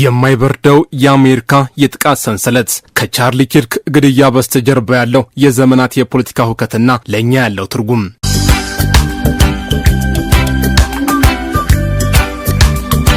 የማይበርደው የአሜሪካ የጥቃት ሰንሰለት ከቻርሊ ኪርክ ግድያ በስተጀርባ ያለው የዘመናት የፖለቲካ ሁከትና ለኛ ያለው ትርጉም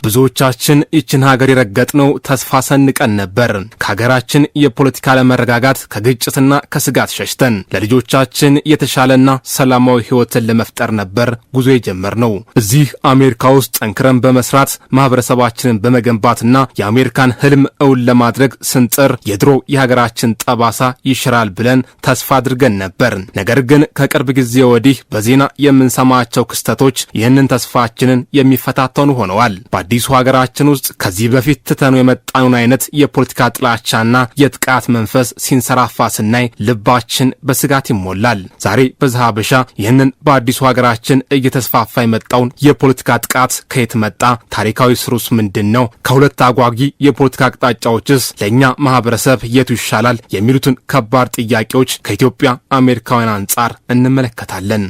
ብዙዎቻችን ይችን ሀገር የረገጥነው ተስፋ ሰንቀን ነበር። ከሀገራችን የፖለቲካ ለመረጋጋት ከግጭትና ከስጋት ሸሽተን ለልጆቻችን የተሻለና ሰላማዊ ህይወትን ለመፍጠር ነበር ጉዞ የጀመርነው። እዚህ አሜሪካ ውስጥ ጠንክረን በመስራት ማህበረሰባችንን በመገንባትና የአሜሪካን ህልም እውን ለማድረግ ስንጥር የድሮ የሀገራችን ጠባሳ ይሽራል ብለን ተስፋ አድርገን ነበር። ነገር ግን ከቅርብ ጊዜ ወዲህ በዜና የምንሰማቸው ክስተቶች ይህንን ተስፋችንን የሚፈታተኑ ሆነዋል። አዲሱ ሀገራችን ውስጥ ከዚህ በፊት ትተኑ የመጣውን አይነት የፖለቲካ ጥላቻና የጥቃት መንፈስ ሲንሰራፋ ስናይ ልባችን በስጋት ይሞላል። ዛሬ በዛሃበሻ ይህንን በአዲሱ ሀገራችን እየተስፋፋ የመጣውን የፖለቲካ ጥቃት ከየት መጣ? ታሪካዊ ስሩስ ምንድነው? ከሁለት አጓጊ የፖለቲካ አቅጣጫዎችስ ለኛ ማህበረሰብ የቱ ይሻላል? የሚሉትን ከባድ ጥያቄዎች ከኢትዮጵያ አሜሪካውያን አንጻር እንመለከታለን።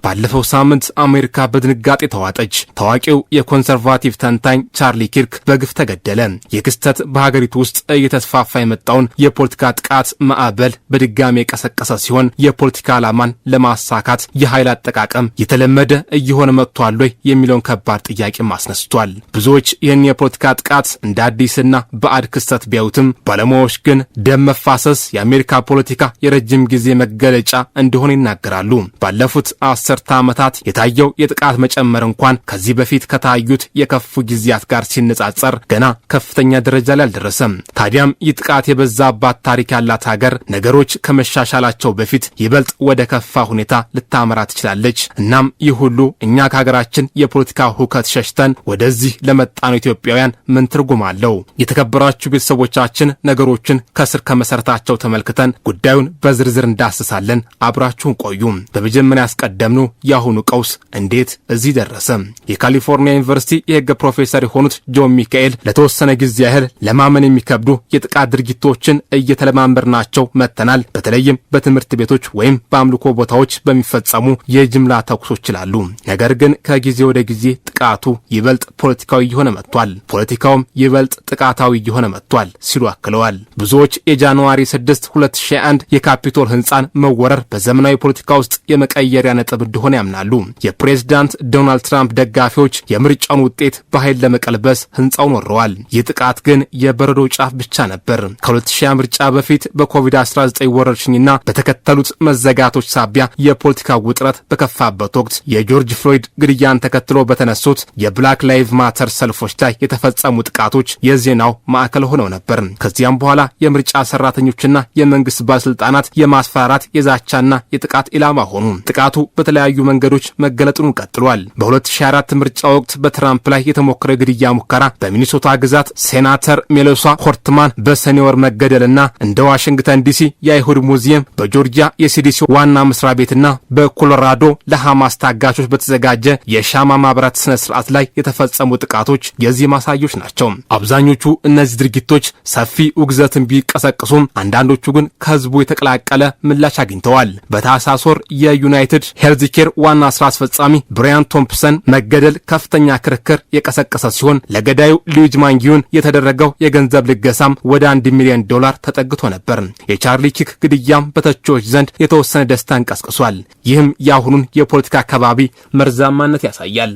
ባለፈው ሳምንት አሜሪካ በድንጋጤ ተዋጠች። ታዋቂው የኮንሰርቫቲቭ ተንታኝ ቻርሊ ኪርክ በግፍ ተገደለ። የክስተት በሀገሪቱ ውስጥ እየተስፋፋ የመጣውን የፖለቲካ ጥቃት ማዕበል በድጋሚ የቀሰቀሰ ሲሆን የፖለቲካ ዓላማን ለማሳካት የኃይል አጠቃቀም የተለመደ እየሆነ መጥቷል ወይ የሚለውን ከባድ ጥያቄ አስነስቷል። ብዙዎች ይህን የፖለቲካ ጥቃት እንደ አዲስና ባዕድ ክስተት ቢያዩትም ባለሙያዎች ግን ደም መፋሰስ የአሜሪካ ፖለቲካ የረጅም ጊዜ መገለጫ እንደሆነ ይናገራሉ። ባለፉት 10 ዓመታት የታየው የጥቃት መጨመር እንኳን ከዚህ በፊት ከታዩት የከፉ ጊዜያት ጋር ሲነጻጸር ገና ከፍተኛ ደረጃ ላይ አልደረሰም። ታዲያም ይህ ጥቃት የበዛባት ታሪክ ያላት ሀገር ነገሮች ከመሻሻላቸው በፊት ይበልጥ ወደ ከፋ ሁኔታ ልታመራ ትችላለች። እናም ይህ ሁሉ እኛ ከሀገራችን የፖለቲካ ሁከት ሸሽተን ወደዚህ ለመጣነው ኢትዮጵያውያን ምን ትርጉም አለው? የተከበራችሁ ቤተሰቦቻችን ነገሮችን ከስር ከመሰረታቸው ተመልክተን ጉዳዩን በዝርዝር እንዳስሳለን። አብራችሁን ቆዩ። በመጀመሪያ ያስቀደምነው ያሁኑ ቀውስ እንዴት እዚህ ደረሰ? የካሊፎርኒያ ዩኒቨርሲቲ የህግ ፕሮፌሰር የሆኑት ጆን ሚካኤል ለተወሰነ ጊዜ ያህል ለማመን የሚከብዱ የጥቃት ድርጊቶችን እየተለማመድናቸው መጥተናል። በተለይም በትምህርት ቤቶች ወይም በአምልኮ ቦታዎች በሚፈጸሙ የጅምላ ተኩሶች ይላሉ። ነገር ግን ከጊዜ ወደ ጊዜ ጥቃቱ ይበልጥ ፖለቲካዊ እየሆነ መጥቷል፣ ፖለቲካውም ይበልጥ ጥቃታዊ እየሆነ መጥቷል ሲሉ አክለዋል። ብዙዎች የጃንዋሪ 6 2001 የካፒቶል ህንጻን መወረር በዘመናዊ ፖለቲካ ውስጥ የመቀየሪያ ነጥብ እንደሆነ ያምናሉ። የፕሬዝዳንት ዶናልድ ትራምፕ ደጋፊዎች የምርጫውን ውጤት በኃይል ለመቀልበስ ህንጻውን ወረዋል። ይህ ጥቃት ግን የበረዶ ጫፍ ብቻ ነበር። ከ2020 ምርጫ በፊት በኮቪድ-19 ወረርሽኝና በተከተሉት መዘጋቶች ሳቢያ የፖለቲካ ውጥረት በከፋበት ወቅት የጆርጅ ፍሎይድ ግድያን ተከትሎ በተነሱት የብላክ ላይቭ ማተር ሰልፎች ላይ የተፈጸሙ ጥቃቶች የዜናው ማዕከል ሆነው ነበር። ከዚያም በኋላ የምርጫ ሰራተኞችና የመንግስት ባለስልጣናት የማስፈራራት የዛቻና የጥቃት ኢላማ ሆኑ። ጥቃቱ በተለያዩ መንገዶች መገለጡን ቀጥሏል። በ2004 ምርጫ ወቅት በትራምፕ ላይ የተሞከረ ግድያ ሙከራ በሚኒሶታ ግዛት ሴናተር ሜሎሳ ሆርትማን በሰኔ ወር መገደልና እንደ ዋሽንግተን ዲሲ የአይሁድ ሙዚየም፣ በጆርጂያ የሲዲሲ ዋና መስሪያ ቤትና በኮሎራዶ ለሐማስ ታጋቾች በተዘጋጀ የሻማ ማብራት ስነ ስርዓት ላይ የተፈጸሙ ጥቃቶች የዚህ ማሳዮች ናቸው። አብዛኞቹ እነዚህ ድርጊቶች ሰፊ ውግዘትን ቢቀሰቅሱም አንዳንዶቹ ግን ከህዝቡ የተቀላቀለ ምላሽ አግኝተዋል። በታህሳስ ወር የዩናይትድ ሄልዝ ኬር ዋና ስራ አስፈጻሚ ብራያን ቶምፕሰን መገደል ከፍተኛ ክርክር የቀሰቀሰ ሲሆን ለገዳዩ ሉዊጅ ማንጊዩን የተደረገው የገንዘብ ልገሳም ወደ $1 ሚሊዮን ተጠግቶ ነበር። የቻርሊ ኪርክ ግድያም በተቾች ዘንድ የተወሰነ ደስታን ቀስቅሷል። ይህም የአሁኑን የፖለቲካ አካባቢ መርዛማነት ያሳያል።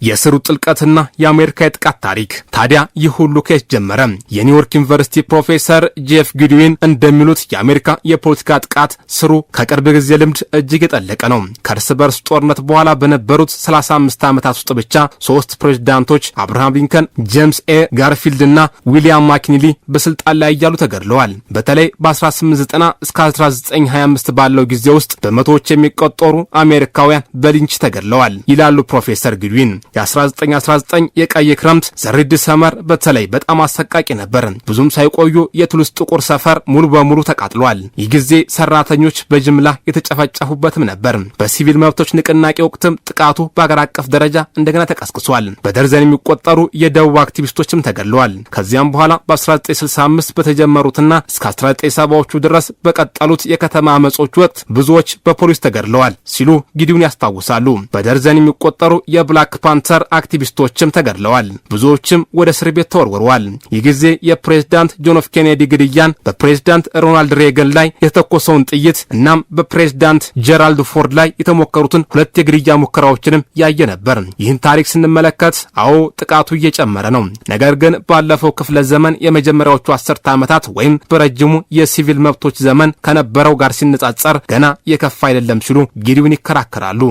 የስሩ ጥልቀትና የአሜሪካ የጥቃት ታሪክ ታዲያ ይህ ሁሉ ከየት ጀመረ? የኒውዮርክ ዩኒቨርሲቲ ፕሮፌሰር ጄፍ ጉድዊን እንደሚሉት የአሜሪካ የፖለቲካ ጥቃት ስሩ ከቅርብ ጊዜ ልምድ እጅግ የጠለቀ ነው። ከእርስ በርስ ጦርነት በኋላ በነበሩት 35 ዓመታት ውስጥ ብቻ 3 ፕሬዝዳንቶች አብርሃም ሊንከን፣ ጄምስ ኤ ጋርፊልድና ዊሊያም ማኪንሊ በስልጣን ላይ እያሉ ተገድለዋል። በተለይ በ1890 እስከ 1925 ባለው ጊዜ ውስጥ በመቶዎች የሚቆጠሩ አሜሪካውያን በሊንች ተገድለዋል ይላሉ ፕሮፌሰር ጉድዊን። የ1919 የቀይ ክረምት ዘሪድ ሰመር በተለይ በጣም አሰቃቂ ነበር። ብዙም ሳይቆዩ የቱልስ ጥቁር ሰፈር ሙሉ በሙሉ ተቃጥሏል። ይህ ጊዜ ሰራተኞች በጅምላ የተጨፈጨፉበትም ነበር። በሲቪል መብቶች ንቅናቄ ወቅትም ጥቃቱ በአገር አቀፍ ደረጃ እንደገና ተቀስቅሷል። በደርዘን የሚቆጠሩ የደቡብ አክቲቪስቶችም ተገድለዋል። ከዚያም በኋላ በ1965 በተጀመሩትና እስከ 1970ዎቹ ድረስ በቀጠሉት የከተማ አመጾች ወቅት ብዙዎች በፖሊስ ተገድለዋል ሲሉ ጊዲውን ያስታውሳሉ። በደርዘን የሚቆጠሩ የብላክ ፓንተር አክቲቪስቶችም ተገድለዋል። ብዙዎችም ወደ እስር ቤት ተወርውረዋል። ይህ ጊዜ የፕሬዝዳንት ጆን ኤፍ ኬኔዲ ግድያን፣ በፕሬዝዳንት ሮናልድ ሬገን ላይ የተኮሰውን ጥይት እናም በፕሬዝዳንት ጄራልድ ፎርድ ላይ የተሞከሩትን 2 የግድያ ሙከራዎችንም ያየ ነበር። ይህን ታሪክ ስንመለከት አዎ ጥቃቱ እየጨመረ ነው። ነገር ግን ባለፈው ክፍለ ዘመን የመጀመሪያዎቹ 10 ዓመታት ወይም በረጅሙ የሲቪል መብቶች ዘመን ከነበረው ጋር ሲነጻጸር ገና የከፋ አይደለም ሲሉ ጊዲውን ይከራከራሉ።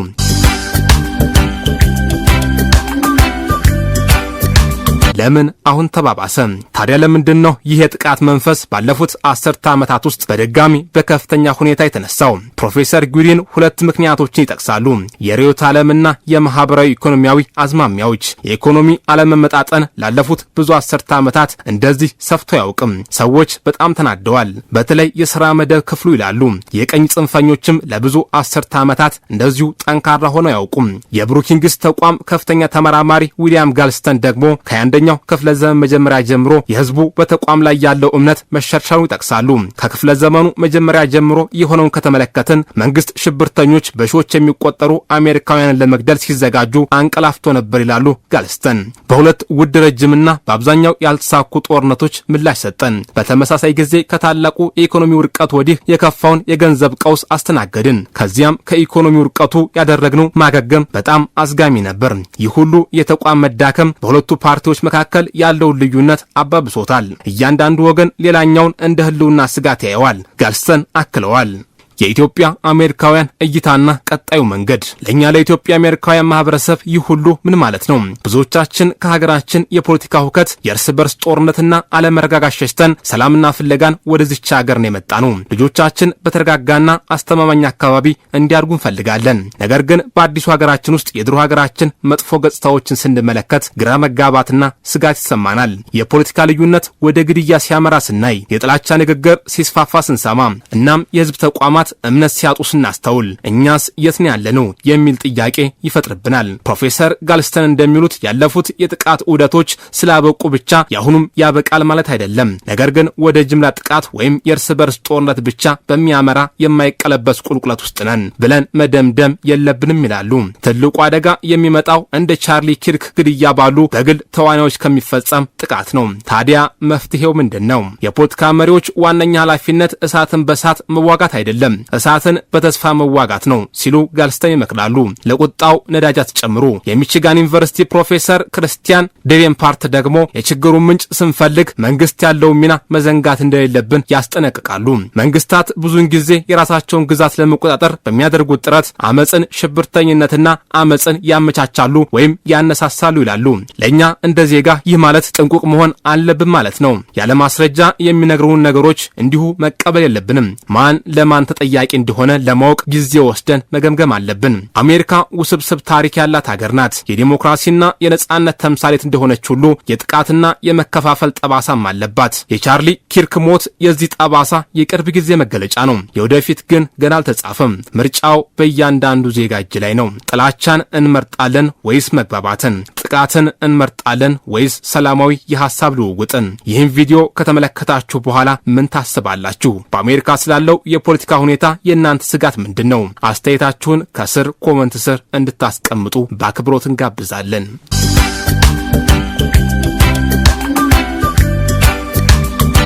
ለምን አሁን ተባባሰ? ታዲያ ለምንድን ነው ይህ የጥቃት መንፈስ ባለፉት 10 ዓመታት ውስጥ በድጋሚ በከፍተኛ ሁኔታ የተነሳው? ፕሮፌሰር ጊዲውን 2 ምክንያቶችን ይጠቅሳሉ። የርዕዮተ ዓለምና የማህበራዊ ኢኮኖሚያዊ አዝማሚያዎች። የኢኮኖሚ አለመመጣጠን ላለፉት ብዙ 10 ዓመታት እንደዚህ ሰፍቶ አያውቅም። ሰዎች በጣም ተናደዋል። በተለይ የሥራ መደብ ክፍሉ ይላሉ። የቀኝ ጽንፈኞችም ለብዙ 10 ዓመታት እንደዚሁ ጠንካራ ሆነው አያውቁም። የብሩኪንግስ ተቋም ከፍተኛ ተመራማሪ ዊሊያም ጋልስተን ደግሞ ከአንደኛው ክፍለ ዘመን መጀመሪያ ጀምሮ የህዝቡ በተቋም ላይ ያለው እምነት መሸርሸሩን ይጠቅሳሉ። ከክፍለ ዘመኑ መጀመሪያ ጀምሮ የሆነውን ከተመለከትን መንግስት ሽብርተኞች በሺዎች የሚቆጠሩ አሜሪካውያንን ለመግደል ሲዘጋጁ አንቀላፍቶ ነበር ይላሉ ጋልስተን። በሁለት ውድ ረጅምና በአብዛኛው ያልተሳኩ ጦርነቶች ምላሽ ሰጠን። በተመሳሳይ ጊዜ ከታላቁ የኢኮኖሚ ውድቀት ወዲህ የከፋውን የገንዘብ ቀውስ አስተናገድን። ከዚያም ከኢኮኖሚ ውድቀቱ ያደረግነው ማገገም በጣም አዝጋሚ ነበር። ይህ ሁሉ የተቋም መዳከም በሁለቱ ፓርቲዎች መካከል ያለውን ልዩነት አባብሶታል። እያንዳንዱ ወገን ሌላኛውን እንደ ህልውና ስጋት ያየዋል። ጋልስተን አክለዋል። የኢትዮጵያ አሜሪካውያን እይታና ቀጣዩ መንገድ። ለኛ ለኢትዮጵያ አሜሪካውያን ማህበረሰብ ይህ ሁሉ ምን ማለት ነው? ብዙዎቻችን ከሀገራችን የፖለቲካ ሁከት፣ የእርስ በርስ ጦርነትና አለመረጋጋት ሸሽተን ሰላምና ፍለጋን ወደዚች ሀገር ነው የመጣ ነው። ልጆቻችን በተረጋጋና አስተማማኝ አካባቢ እንዲያድጉ እንፈልጋለን። ነገር ግን በአዲሱ ሀገራችን ውስጥ የድሮ ሀገራችን መጥፎ ገጽታዎችን ስንመለከት ግራ መጋባትና ስጋት ይሰማናል። የፖለቲካ ልዩነት ወደ ግድያ ሲያመራ ስናይ፣ የጥላቻ ንግግር ሲስፋፋ ስንሰማ፣ እናም የህዝብ ተቋማት እምነት ሲያጡ ስናስተውል እኛስ የት ነው ያለነው የሚል ጥያቄ ይፈጥርብናል። ፕሮፌሰር ጋልስተን እንደሚሉት ያለፉት የጥቃት ዑደቶች ስላበቁ ብቻ ያሁኑም ያበቃል ማለት አይደለም። ነገር ግን ወደ ጅምላ ጥቃት ወይም የእርስ በርስ ጦርነት ብቻ በሚያመራ የማይቀለበስ ቁልቁለት ውስጥ ነን ብለን መደምደም የለብንም ይላሉ። ትልቁ አደጋ የሚመጣው እንደ ቻርሊ ኪርክ ግድያ ባሉ በግል ተዋናዮች ከሚፈጸም ጥቃት ነው። ታዲያ መፍትሄው ምንድን ነው? የፖለቲካ መሪዎች ዋነኛ ኃላፊነት እሳትን በእሳት መዋጋት አይደለም፣ እሳትን በተስፋ መዋጋት ነው ሲሉ ጋልስተን ይመክራሉ። ለቁጣው ነዳጅ አትጨምሩ። የሚቺጋን ዩኒቨርሲቲ ፕሮፌሰር ክርስቲያን ዴቬንፓርት ደግሞ የችግሩን ምንጭ ስንፈልግ መንግስት ያለውን ሚና መዘንጋት እንደሌለብን ያስጠነቅቃሉ። መንግስታት ብዙውን ጊዜ የራሳቸውን ግዛት ለመቆጣጠር በሚያደርጉት ጥረት አመጽን፣ ሽብርተኝነትና አመጽን ያመቻቻሉ ወይም ያነሳሳሉ ይላሉ። ለኛ እንደ ዜጋ ይህ ማለት ጥንቁቅ መሆን አለብን ማለት ነው። ያለ ማስረጃ የሚነግሩን ነገሮች እንዲሁ መቀበል የለብንም። ማን ለማን ተጠያቂ እንደሆነ ለማወቅ ጊዜ ወስደን መገምገም አለብን። አሜሪካ ውስብስብ ታሪክ ያላት ሀገር ናት። የዲሞክራሲና የነጻነት ተምሳሌት እንደሆነች ሁሉ የጥቃትና የመከፋፈል ጠባሳም አለባት። የቻርሊ ኪርክ ሞት የዚህ ጠባሳ የቅርብ ጊዜ መገለጫ ነው። የወደፊት ግን ገና አልተጻፈም። ምርጫው በእያንዳንዱ ዜጋ እጅ ላይ ነው። ጥላቻን እንመርጣለን ወይስ መግባባትን? ጥቃትን እንመርጣለን ወይስ ሰላማዊ የሐሳብ ልውውጥን? ይህን ቪዲዮ ከተመለከታችሁ በኋላ ምን ታስባላችሁ? በአሜሪካ ስላለው የፖለቲካ ሁኔታ የእናንተ ስጋት ምንድን ነው? አስተያየታችሁን ከስር ኮመንት ስር እንድታስቀምጡ በአክብሮት እንጋብዛለን።